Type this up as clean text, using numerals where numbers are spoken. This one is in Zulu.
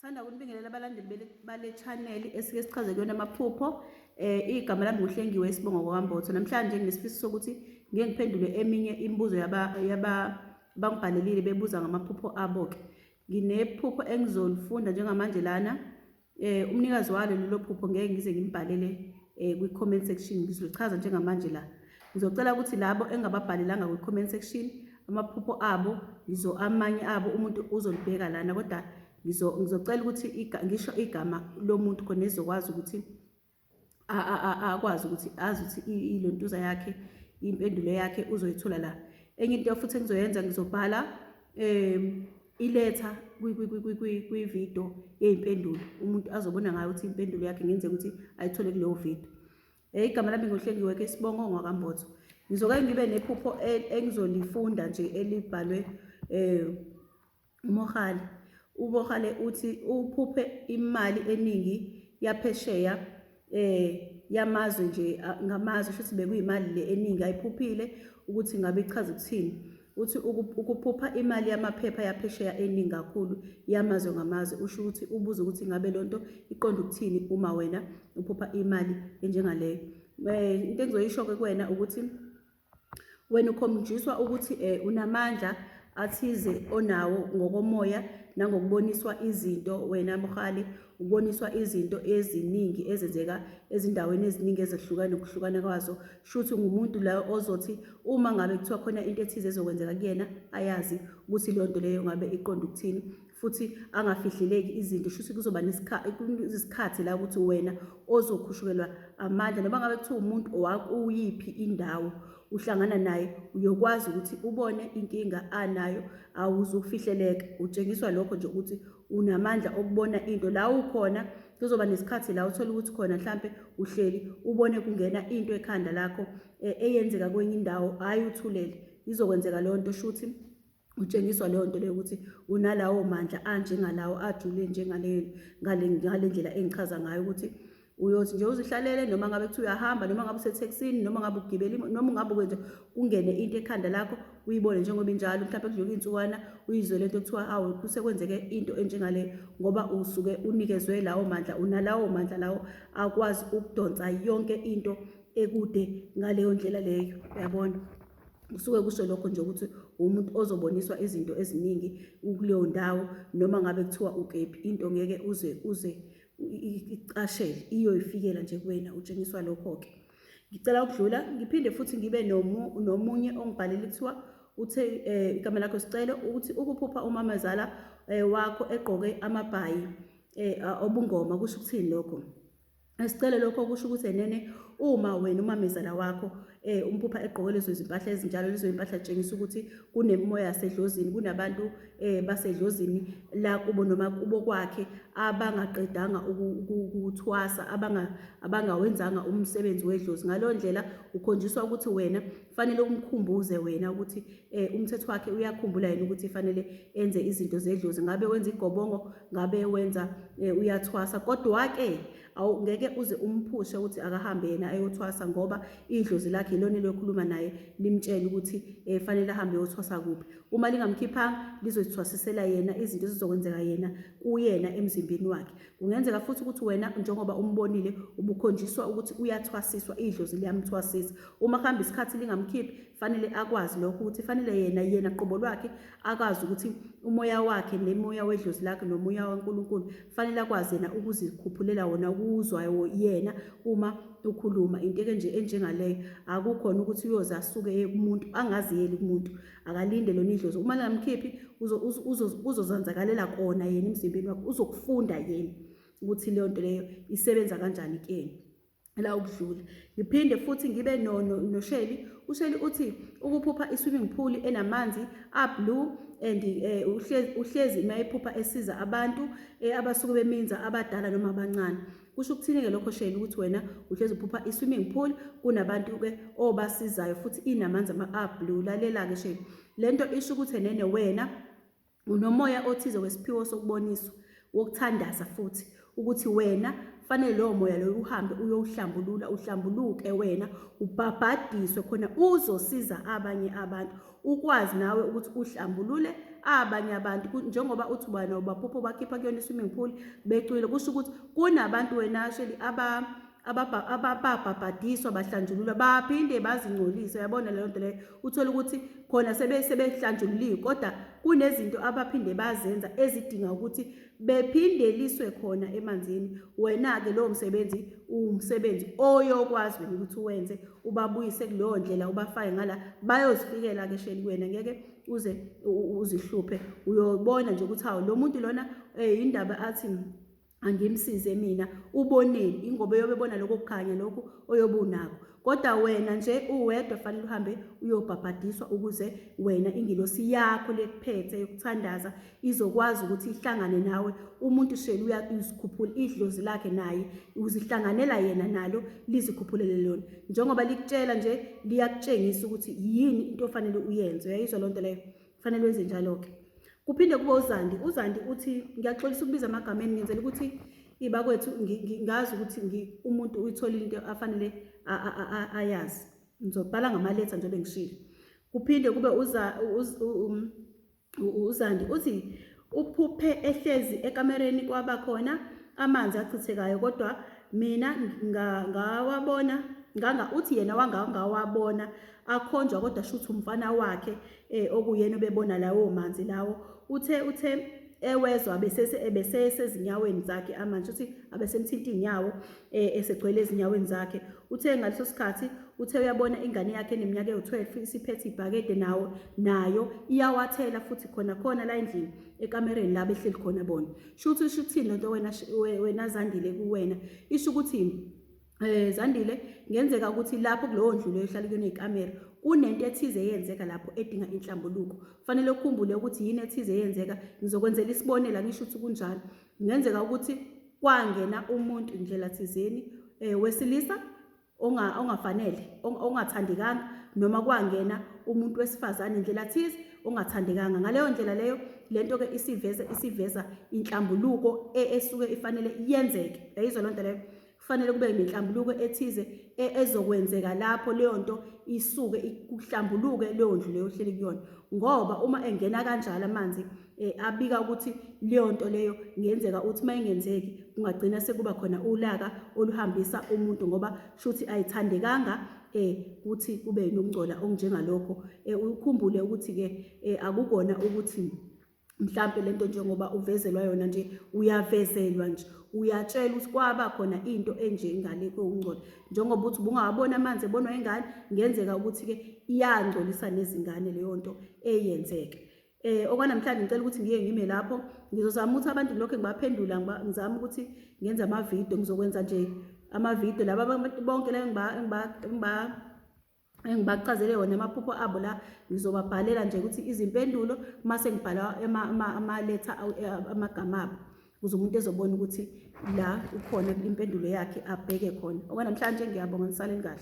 Ngithanda ukunibingelela abalandeli bale channel esike sichaze kuyona amaphupho. Igama lami nguHlengiwe Sibongo kwaMbotho. Namhlanje nginesifiso sokuthi ngeke ngiphendule eminye imibuzo bangibhalelile bebuza ngamaphupho abo ke. Nginephupho engizolifunda njengamanje lana. Umnikazi walo lelo phupho ngeke ngize ngimbhalele kwi-comment section, ngizolichaza njengamanje la. Ngizocela ukuthi labo engababhalelanga kwi-comment section amaphupho abo amanye abo umuntu uzolibheka lana, kodwa ngizocela ukuthi ngisho igama lomuntu khona ezokwazi ukuthi akwazi ukuthi azi ukuthi ilontuza yakhe impendulo yakhe uzoyithola la. Enye into futhi engizoyenza, ngizobhala iletha kwi-video yeyimpendulo, umuntu azobona ngayo ukuthi impendulo yakhe ngenze ukuthi ayithole kuleyo video. Igama lami nguHlengiwe Sibongo kwaMbotho. Ngizoke ngibe nephupho engizolifunda nje elibhalwe uMohale. uMohale uthi uphuphe imali eningi yaphesheya yamazwe nje ngamazwe, futhi bekuyimali le eningi ayiphuphile ukuthi ngabe ichaza ukuthini. Uthi ukuphupha imali yamaphepha yaphesheya eningi kakhulu yamazwe ngamazwe, usho ukuthi ubuza ukuthi ngabe lonto iqonda ukuthini uma wena uphupha imali enjengaleyo. Into engizoyisho-ke kuwena ukuthi wena ukhonjiswa ukuthi unamandla athize onawo ngokomoya nangokuboniswa izinto. Wena Mohale uboniswa izinto eziningi ezenzeka ezindaweni eziningi ezehlukane ukuhlukana kwazo. Shuthi ngumuntu la ozothi uma ngabe kuthiwa khona into ethize ezokwenzeka kuyena ayazi ukuthi lonto leyo ngabe iqonda ukuthini, futhi angafihleleki izinto. Shuthi kuzoba nesikhathi la ukuthi wena ozokhushulelwa amandla, noma ngabe kuthiwa umuntu owakuyiphi indawo uhlangana naye, uyokwazi ukuthi ubone inkinga anayo, awuzukufihleleka. Utshengiswa lokho nje ukuthi unamandla okubona into la ukhona. Kuzoba nesikhathi la uthola ukuthi khona mhlambe uhleli ubone kungena into ekhanda lakho eyenzeka kwenye indawo, hayi uthulele, izokwenzeka leyo nto. Shuthi utshengiswa leyo nto leyo ukuthi unalawo mandla anjengalawo ajule ngale ndlela engichaza ngayo, ukuthi uyothi nje uzihlalele, noma ngabe kuthi uyahamba, noma ngabe usetheksini, noma ngabe ugibela, noma ngabe ukwenze kungene into ekhanda lakho uyibone njengoba injalo. Mhlawumbe kudlula insukwana uyizwe lento kuthiwa awu kusekwenzeke into enjengale, ngoba usuke unikezwe lawo mandla, unalawo mandla lawo akwazi ukudonsa yonke into ekude ngaleyo ndlela leyo. Uyabona, usuke kusho lokho nje ukuthi umuntu ozoboniswa izinto eziningi kuleyo ndawo, noma ngabe kuthiwa ukephi into ngeke uze icashele, iyoyifikela nje kuwena, utshengiswa lokho-ke. Ngicela ukudlula ngiphinde futhi ngibe nomunye ongibhalele kuthiwa uthe igama lakho sicelo ukuthi ukuphupha umamazala wakho egqoke amabhayi obungoma kusho ukuthini lokho. Esicelo lokho kusho ukuthi enene uma wena umamezala wakho umphupha egqoke lezo zimpahla ezinjalo, lezo impahla tshengisa ukuthi kunemoya yasedlozini, kunabantu basedlozini la kubo noma kubo kwakhe abangaqedanga ukuthwasa, abangawenzanga umsebenzi wedlozi. Ngaleyo ndlela ukhonjiswa ukuthi wena fanele umkhumbuze wena ukuthi umthetho wakhe uyakhumbula yena ukuthi fanele enze izinto zedlozi. Ngabe wenza igobongo, ngabe wenza uyathwasa, kodwa-ke ngeke uze umphushe ukuthi akahambe yena ayothwasa, ngoba idlozi lakhe ilona eliyokhuluma naye limtshela ukuthi fanele ahambe ayothwasa kuphi. Uma lingamkhiphanga lizothwasisela yena izinto ezizokwenzeka yena kuyena emzimbeni wakhe. Kungenzeka futhi ukuthi wena njengoba umbonile ubukhonjiswa ukuthi uyathwasiswa, idlozi liyamthwasisa. Uma kuhamba isikhathi lingamkhiphi, fanele akwazi lokho ukuthi fanele yena qobo lwakhe akwazi ukuthi umoya wakhe nemoya wedlozi lakhe nomoya kaNkulunkulu fanele akwazi yena ukuzikhuphulela wona, ukuzwayo yena uma ukhuluma into nje enjengaleyo. Akukhona ukuthi uyoze asuke kumuntu angaziyeli kumuntu, akalinde lona idlozi. Uma lingamkhiphi uzozanzakalela kona yena emzimbeni wakhe, uzokufunda yena ukuthi leyo nto leyo isebenza kanjani kuyena. La ukudlula ngiphinde futhi ngibe noSheli. uSheli uthi ukuphupha i-swimming pool enamanzi a-blue and uhlezi mayiphupha esiza abantu abasuke beminza, abadala noma abancane. Kusho ukuthini-ke lokho Sheli, ukuthi wena uhlezi uphupha i-swimming pool kunabantu-ke obasizayo futhi inamanzi a-blue. Lalela-ke Sheli, lento isho ukuthi nene wena unomoya othize wesiphiwo sokuboniswa, wokuthandaza, futhi ukuthi wena kufanele lowo moya loyo uhambe uyowuhlambulula, uhlambuluke wena, ubhabhadiswe khona uzosiza abanye abantu, ukwazi nawe ukuthi uhlambulule abanye abantu. Njengoba uthi ubana ubaphupho bakhipha kuyona i-swimming pool becwile, kusho ukuthi kunabantu wena actually ababhabhadiswa bahlanjululwa baphinde bazingcolise. Uyabona leyo nto leyo, uthole ukuthi khona sebehlanjululiwe kodwa kunezinto abaphinde bazenza ezidinga ukuthi bephindeliswe khona emanzini. Wena-ke lowo msebenzi umsebenzi oyokwazi wena ukuthi uwenze, ubabuyise kuleyo ndlela, ubafake ngala, bayozifikela-ke sheli wena ngeke uze uzihluphe. Uyobona nje ukuthi hawu lo muntu lona indaba athi angimsize mina, uboneni, ingoba yobebona lokho kukhanya lokhu oyobunako. Kodwa wena nje uwedwa fanele uhambe uyobhabhadiswa ukuze wena ingilosi yakho lekuphethe yokuthandaza izokwazi ukuthi ihlangane nawe. Umuntu sheli uyazikhuphula idlozi lakhe naye, uzihlanganela yena nalo lizikhuphulele lona. Njengoba likutshela nje liyakutshengisa ukuthi yini into ofanele uyenze. Uyayizwa loo nto leyo? Kufanele wenze njalo-ke. Kuphinde kube uZandi uthi ngiyaxolisa ukubiza amagameni, ngenzela ukuthi ibakwethu ngazi ukuthi umuntu uyitholile into afanele ayazi. Ngizobhala ngamaletha njengoba ngishilo. Kuphinde kube uZandi uthi uphuphe ehlezi ekamereni kwaba khona amanzi achithekayo, kodwa mina ngawabona uthi yena wangawabona akhonjwa, kodwa shuthi umfana wakhe okuyena obebona lawo manzi lawo. Uthe ewezwa ebesezinyaweni zakhe amanzi, uthi abesemthinta inyawo esegcwele ezinyaweni zakhe. Uthe ngaleso sikhathi uthe uyabona ingane yakhe eneminyaka ewu-12 isiphethe ibhakede nayo iyawathela futhi khona la endlini ekamereni la behleli khona bona. Shuthini lento wena Zandile kuwena, isho ukuthi Zandile ngenzeka ukuthi lapho kulowo ndlu leyo ehlala kuyona ikamera kunento ethize eyenzeka lapho edinga inhlambuluko. Kufanele ukhumbule ukuthi yini ethize eyenzeka. Ngizokwenzela isibonela ngisho ukuthi kunjalo. Ngenzeka ukuthi kwangena umuntu indlela thizeni wesilisa ongafanele, ongathandekanga, noma kwangena umuntu wesifazane indlela thize ongathandekanga. Ngaleyo ndlela leyo lento ke isiveza inhlambuluko esuke ifanele yenzeke. Yayizwa loo nto leyo? Kufanele kube nenhlambuluko ethize ezokwenzeka lapho leyo nto isuke ikuhlambuluke leyo ndlu leyo ohleli kuyona. Ngoba uma engena kanjalo amanzi abika ukuthi leyo nto leyo ngenzeka ukuthi mayingenzeki kungagcina sekuba khona ulaka oluhambisa umuntu, ngoba shuthi ayithandekanga ukuthi kube nokungcola okunjengalokho. Ukhumbule ukuthi-ke akukona ukuthi mhlampe lento njengoba uvezelwa yona nje uyavezelwa nje, uyatshela ukuthi kwaba khona into enje ngale kokungcola. Njengoba uthi bungawabona amanzi ebonwa ingane, ngenzeka ukuthi-ke iyangcolisa nezingane leyo nto eyenzeke. Okwanamhlanje ngicela ukuthi ngiye ngime lapho. Ngizozama ukuthi abantu lokho ngibaphendula, ngizama ukuthi ngenze amavidiyo. Ngizokwenza nje amavidiyo laba bonke la engibachazele wona amaphupho abo la, ngizobabhalela nje ukuthi izimpendulo mase ngibhala amaletha amagama abo, ukuze umuntu ezobona ukuthi la ukhona impendulo yakhe abheke khona. Okwanamhlanje ngiyabonga, nisaleni kahle.